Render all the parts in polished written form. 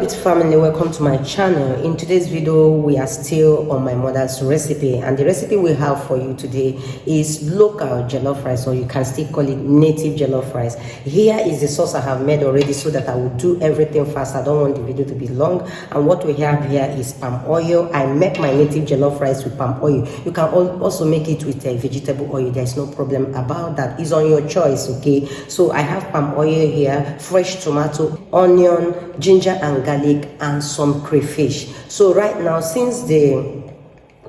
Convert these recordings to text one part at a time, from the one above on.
beautiful family, welcome to my channel. In today's video we are still on my mother's recipe, and the recipe we have for you today is local jollof rice, or you can still call it native jollof rice. Here is the sauce I have made already so that I will do everything fast. I don't want the video to be long. And what we have here is palm oil. I make my native jollof rice with palm oil. You can also make it with a vegetable oil. There's no problem about that. It's on your choice, okay? So I have palm oil here, fresh tomato, onion, ginger and garlic, and some crayfish. So right now, since the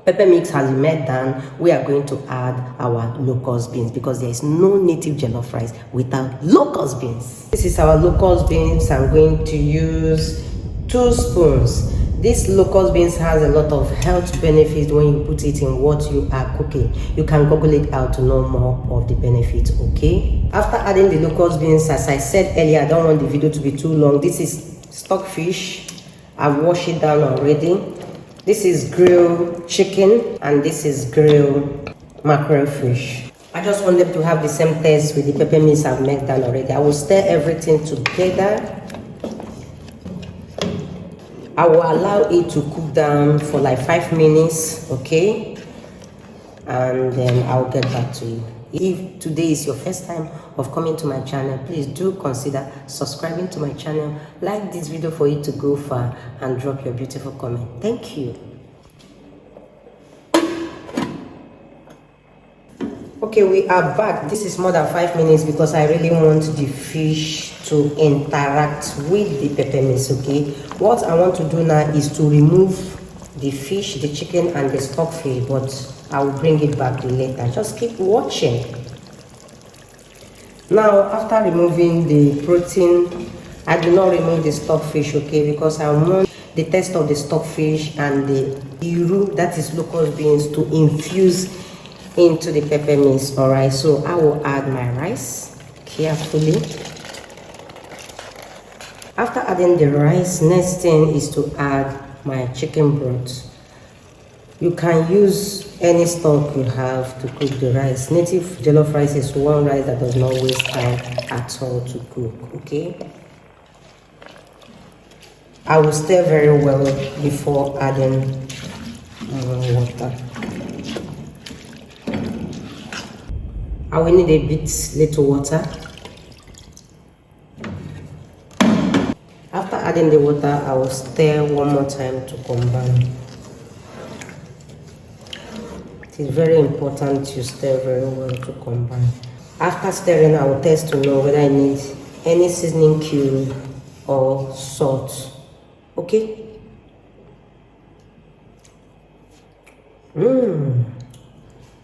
pepper mix has been made down, we are going to add our locust beans, because there is no native jollof rice without locust beans. This is our locust beans. I'm going to use 2 spoons. This locust beans has a lot of health benefits when you put it in what you are cooking. You can Google it out to know more of the benefits, okay? After adding the locust beans, as I said earlier, I don't want the video to be too long. This is stockfish. I've washed it down already. This is grilled chicken, and this is grilled mackerel fish. I just want them to have the same taste with the pepper mix I've made down already. I will stir everything together. I will allow it to cook down for like 5 minutes, okay? And then I'll get back to you. If today is your first time of coming to my channel, please do consider subscribing to my channel, like this video for it to go far, and drop your beautiful comment. Thank you. Okay, we are back. This is more than 5 minutes because I really want the fish to interact with the pepper mix, okay? What I want to do now is to remove the fish, the chicken, and the stockfish, but I will bring it back later. Just keep watching. Now, after removing the protein, I do not remove the stockfish, okay, because I want the taste of the stockfish and the iru, that is locust beans, to infuse into the pepper mix. All right, so I will add my rice carefully. After adding the rice, next thing is to add my chicken broth. You can use any stock you have to cook the rice. Native jollof rice is one rice that does not waste time at all to cook, okay? I will stir very well before adding water. I will need a bit little water. After adding the water, I will stir one more time to combine. It is very important to stir very well to combine. After stirring, I will test to know whether I need any seasoning cube or salt. Okay?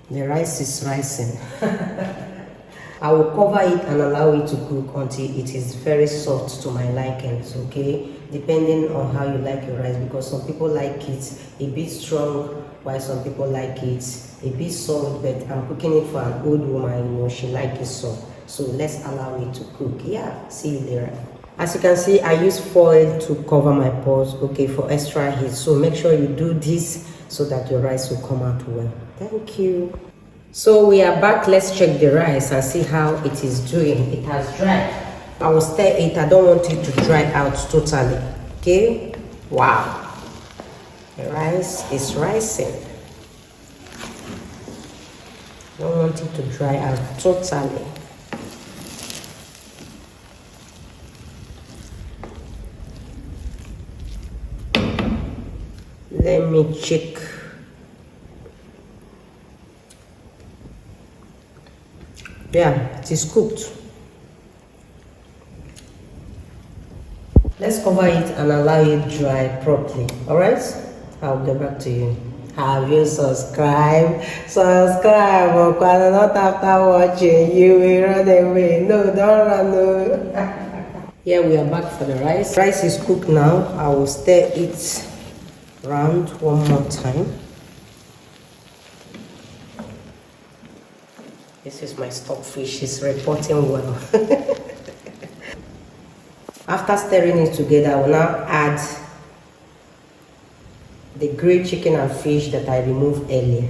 The rice is rising. I will cover it and allow it to cook until it is very soft to my likings, okay? Depending on how you like your rice, because some people like it a bit strong, while some people like it a bit soft, but I'm cooking it for an old woman, you know, she likes it soft. So let's allow it to cook. Yeah, see you later. As you can see, I use foil to cover my pots, okay, for extra heat. So make sure you do this so that your rice will come out well. Thank you. So we are back. Let's check the rice and see how it is doing. It has dried. I will stir it. I don't want it to dry out totally, okay? Wow, the rice is rising. I don't want it to dry out totally. Let me check. Yeah, it is cooked. Let's cover it and allow it dry properly. Alright? I'll get back to you. Have you subscribed? Subscribe, because not after watching you will run away. No, don't run, no. Here we are back for the rice. Rice is cooked now. I will stir it round one more time. This is my stockfish. It's reporting well. After stirring it together, I will now add the grilled chicken and fish that I removed earlier.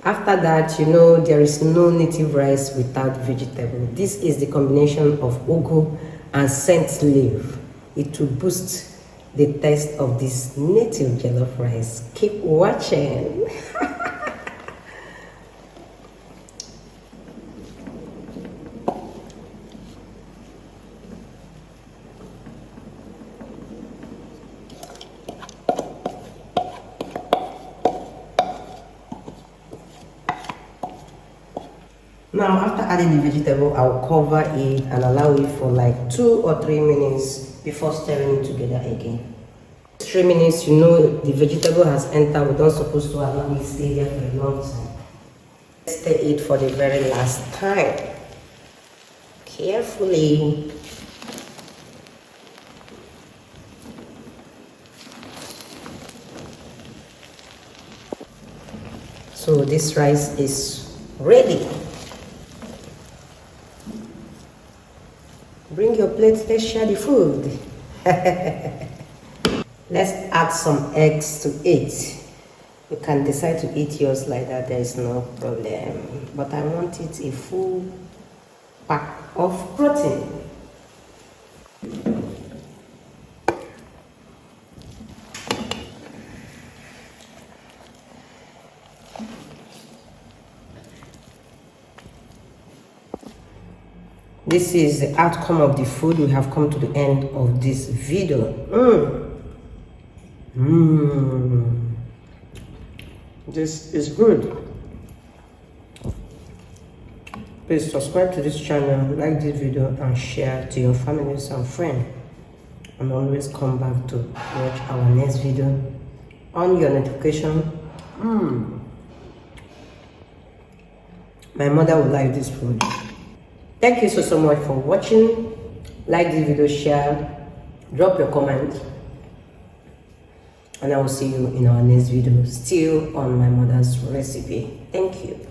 After that, you know, there is no native rice without vegetable. This is the combination of ugu and scent leaf. it will boost the taste of this native jollof rice. Keep watching. Now, after adding the vegetable, I'll cover it and allow it for like 2 or 3 minutes before stirring it together again. 3 minutes, you know the vegetable has entered. We're not supposed to allow it stay there for a long time. Let's stir it for the very last time. Carefully. So this rice is ready. Bring your plate, let's share the food. Let's add some eggs to it. You can decide to eat yours like that, there is no problem. But I want it a full pack of protein. This is the outcome of the food. We have come to the end of this video. This is good. Please subscribe to this channel, like this video, and share to your families and friends. And always come back to watch our next video on your notification. My mother will like this food. Thank you so much for watching. Like this video, share, drop your comment, and I will see you in our next video, still on my mother's recipe. Thank you.